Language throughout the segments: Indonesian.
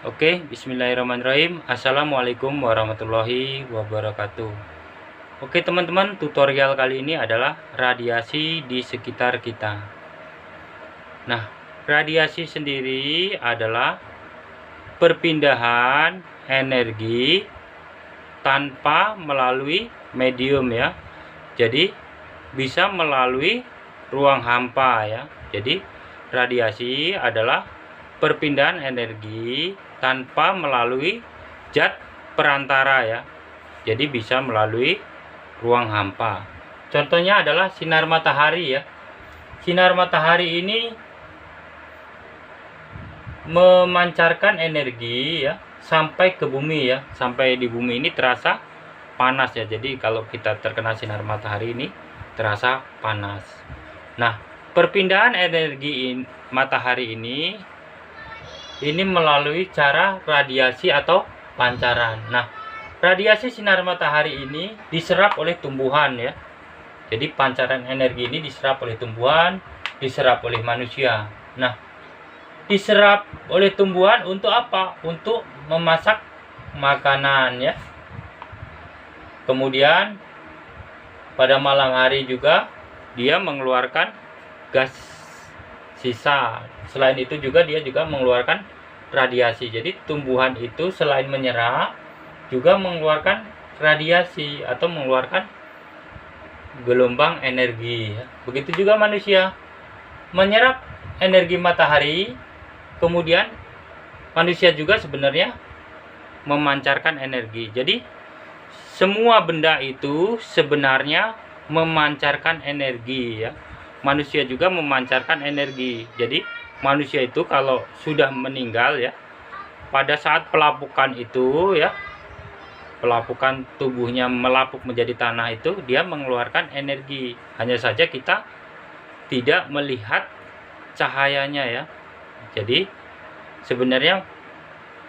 Oke, bismillahirrahmanirrahim. Assalamualaikum warahmatullahi wabarakatuh. Oke teman-teman, tutorial kali ini adalah radiasi di sekitar kita. Nah, radiasi sendiri adalah perpindahan energi tanpa melalui medium ya. Jadi bisa melalui ruang hampa ya. Jadi radiasi adalah perpindahan energi tanpa melalui zat perantara ya. Jadi bisa melalui ruang hampa. Contohnya adalah sinar matahari ya. Sinar matahari ini memancarkan energi ya sampai ke bumi ya. Sampai di bumi ini terasa panas ya. Jadi kalau kita terkena sinar matahari ini terasa panas. Nah, perpindahan energi matahari ini melalui cara radiasi atau pancaran. Nah, radiasi sinar matahari ini diserap oleh tumbuhan ya. Jadi pancaran energi ini diserap oleh tumbuhan, diserap oleh manusia. Nah, diserap oleh tumbuhan untuk apa? Untuk memasak makanan ya. Kemudian pada malam hari juga dia mengeluarkan gas sisa. Selain itu juga dia juga mengeluarkan radiasi. Jadi tumbuhan itu selain menyerap juga mengeluarkan radiasi atau mengeluarkan gelombang energi. Begitu juga manusia menyerap energi matahari, kemudian manusia juga sebenarnya memancarkan energi. Jadi semua benda itu sebenarnya memancarkan energi ya. Manusia juga memancarkan energi. Jadi manusia itu kalau sudah meninggal ya, pada saat pelapukan itu ya, pelapukan tubuhnya melapuk menjadi tanah itu, dia mengeluarkan energi. Hanya saja kita tidak melihat cahayanya ya. Jadi sebenarnya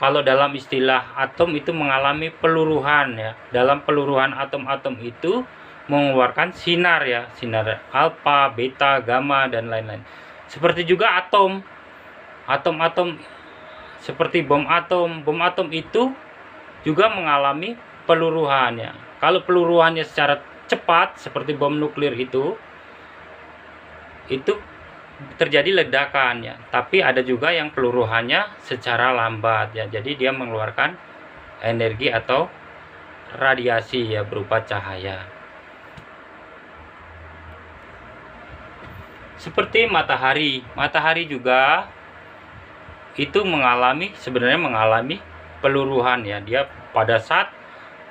kalau dalam istilah atom itu mengalami peluruhan ya. Dalam peluruhan atom-atom itu mengeluarkan sinar ya, sinar alfa, beta, gamma dan lain-lain. Seperti juga atom. Atom-atom seperti bom atom. Bom atom itu juga mengalami peluruhan ya. Kalau peluruhannya secara cepat seperti bom nuklir itu terjadi ledakan ya, tapi ada juga yang peluruhannya secara lambat ya. Jadi dia mengeluarkan energi atau radiasi ya berupa cahaya. Seperti matahari. Matahari juga itu sebenarnya mengalami peluruhan ya. Dia pada saat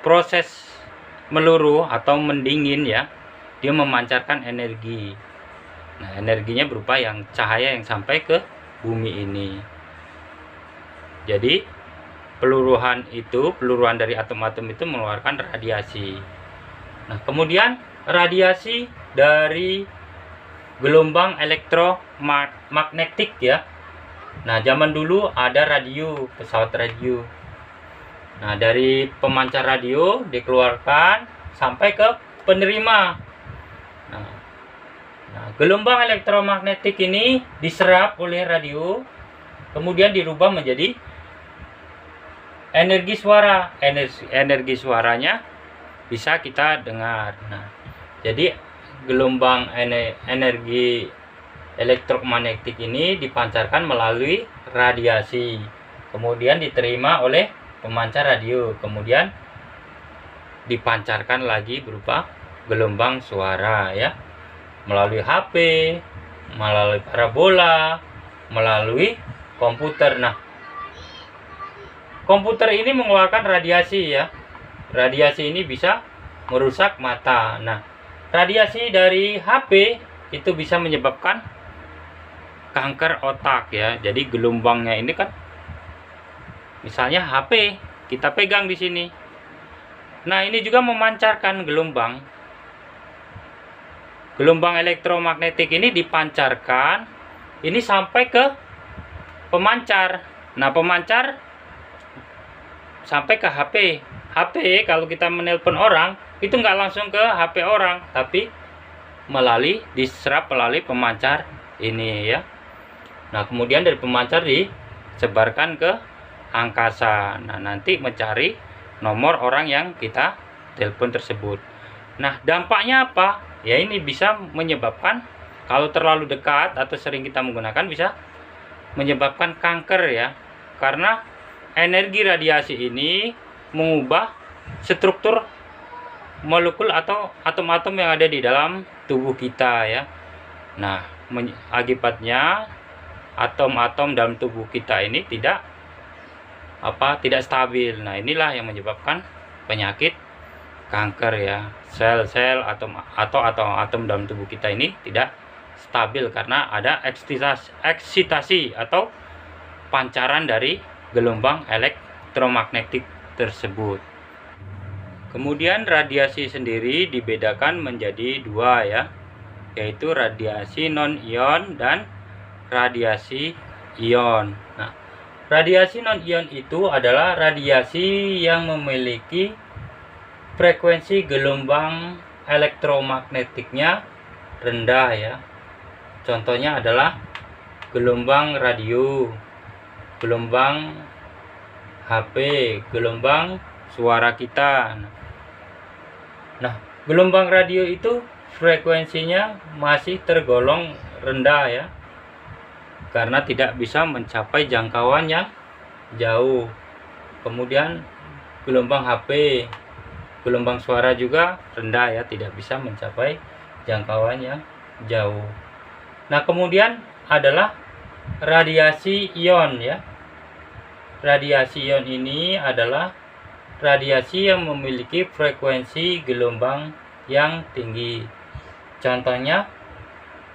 proses meluruh atau mendingin ya, dia memancarkan energi. Nah, energinya berupa yang cahaya yang sampai ke bumi ini. Jadi peluruhan dari atom-atom itu mengeluarkan radiasi. Nah, kemudian radiasi dari gelombang elektromagnetik ya. Nah, zaman dulu ada radio, pesawat radio. Nah, dari pemancar radio dikeluarkan sampai ke penerima. Nah, gelombang elektromagnetik ini diserap oleh radio, kemudian dirubah menjadi energi suara. Energi suaranya bisa kita dengar. Nah, jadi gelombang energi elektromagnetik ini dipancarkan melalui radiasi, kemudian diterima oleh pemancar radio, kemudian dipancarkan lagi berupa gelombang suara ya, melalui HP, melalui parabola, melalui komputer. Nah, komputer ini mengeluarkan radiasi ya. Radiasi ini bisa merusak mata. Nah, radiasi dari HP itu bisa menyebabkan kanker otak ya. Jadi gelombangnya ini kan, misalnya HP kita pegang di sini. Nah, ini juga memancarkan gelombang. Gelombang elektromagnetik ini dipancarkan ini sampai ke pemancar. Nah, pemancar sampai ke HP. HP kalau kita menelpon orang itu nggak langsung ke HP orang, tapi diserap melalui pemancar ini ya. Nah, kemudian dari pemancar disebarkan ke angkasa. Nah, nanti mencari nomor orang yang kita telepon tersebut. Nah, dampaknya apa? Ya, ini bisa menyebabkan, kalau terlalu dekat atau sering kita menggunakan, bisa menyebabkan kanker ya. Karena energi radiasi ini mengubah struktur molekul atau atom-atom yang ada di dalam tubuh kita ya. Nah, akibatnya atom-atom dalam tubuh kita ini tidak stabil. Nah, inilah yang menyebabkan penyakit kanker ya. Sel-sel atau atom dalam tubuh kita ini tidak stabil karena ada eksitasi atau pancaran dari gelombang elektromagnetik tersebut. Kemudian radiasi sendiri dibedakan menjadi dua ya, yaitu radiasi non-ion dan radiasi ion. Nah, radiasi non-ion itu adalah radiasi yang memiliki frekuensi gelombang elektromagnetiknya rendah ya. Contohnya adalah gelombang radio, gelombang HP, gelombang suara kita. Nah, gelombang radio itu frekuensinya masih tergolong rendah ya, karena tidak bisa mencapai jangkauan yang jauh. Kemudian gelombang HP, gelombang suara juga rendah ya, tidak bisa mencapai jangkauan yang jauh. Nah, kemudian adalah radiasi ion ya. Radiasi ion ini adalah radiasi yang memiliki frekuensi gelombang yang tinggi. Contohnya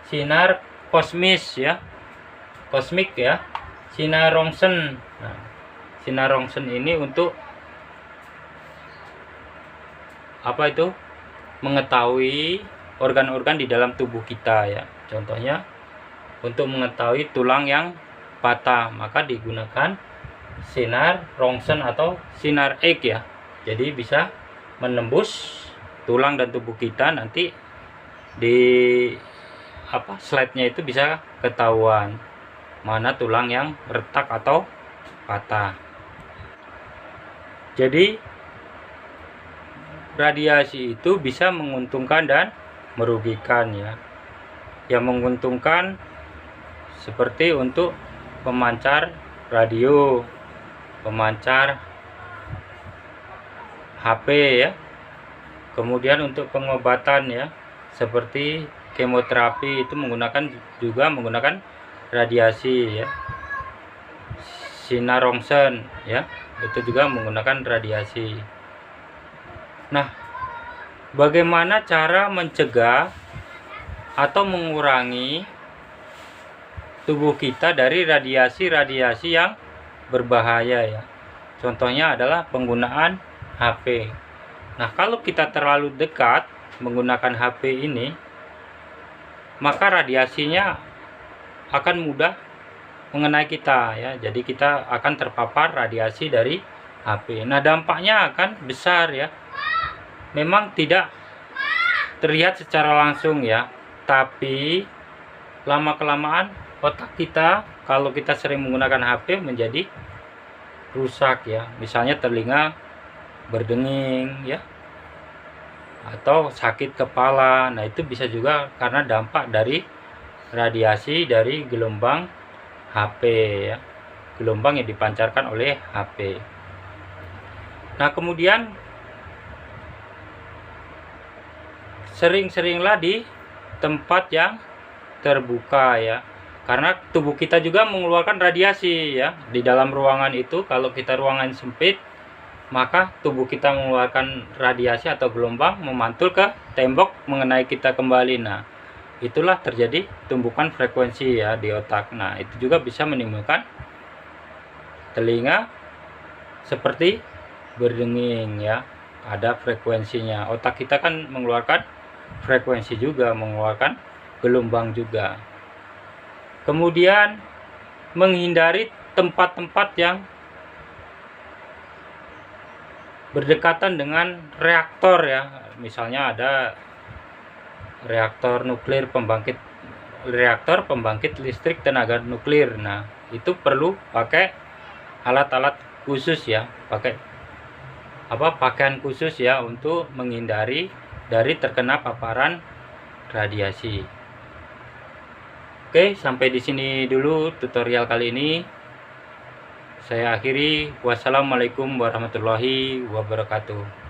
sinar kosmis ya, kosmik ya, sinar Roentgen. Nah, sinar Roentgen ini untuk apa itu? Mengetahui organ-organ di dalam tubuh kita ya. Contohnya untuk mengetahui tulang yang patah, maka digunakan sinar Roentgen atau sinar X ya. Jadi bisa menembus tulang dan tubuh kita, nanti di slide-nya itu bisa ketahuan mana tulang yang retak atau patah. Jadi radiasi itu bisa menguntungkan dan merugikan ya. Yang menguntungkan seperti untuk pemancar radio, pemancar HP ya. Kemudian untuk pengobatan ya, seperti kemoterapi itu menggunakan radiasi ya. Sinar Roentgen ya, itu juga menggunakan radiasi. Nah, bagaimana cara mencegah atau mengurangi tubuh kita dari radiasi-radiasi yang berbahaya ya. Contohnya adalah penggunaan HP. Nah, kalau kita terlalu dekat menggunakan HP ini, maka radiasinya akan mudah mengenai kita ya. Jadi kita akan terpapar radiasi dari HP. Nah, dampaknya akan besar ya. Memang tidak terlihat secara langsung ya, tapi lama-kelamaan otak kita, kalau kita sering menggunakan HP, menjadi rusak ya. Misalnya telinga berdenging ya, atau sakit kepala. Nah, itu bisa juga karena dampak dari radiasi dari gelombang HP ya, gelombang yang dipancarkan oleh HP. Nah, kemudian sering-seringlah di tempat yang terbuka ya, karena tubuh kita juga mengeluarkan radiasi ya. Di dalam ruangan itu, kalau kita ruangan sempit, maka tubuh kita mengeluarkan radiasi atau gelombang memantul ke tembok mengenai kita kembali. Nah, itulah terjadi tumbukan frekuensi ya di otak. Nah, itu juga bisa menimbulkan telinga seperti berdenging ya, ada frekuensinya. Otak kita kan mengeluarkan frekuensi juga, mengeluarkan gelombang juga. Kemudian menghindari tempat-tempat yang berdekatan dengan reaktor ya. Misalnya ada reaktor pembangkit listrik tenaga nuklir. Nah, itu perlu pakai alat-alat khusus ya, pakai pakaian khusus ya untuk menghindari dari terkena paparan radiasi. Oke, sampai di sini dulu tutorial kali ini. Saya akhiri. Wassalamualaikum warahmatullahi wabarakatuh.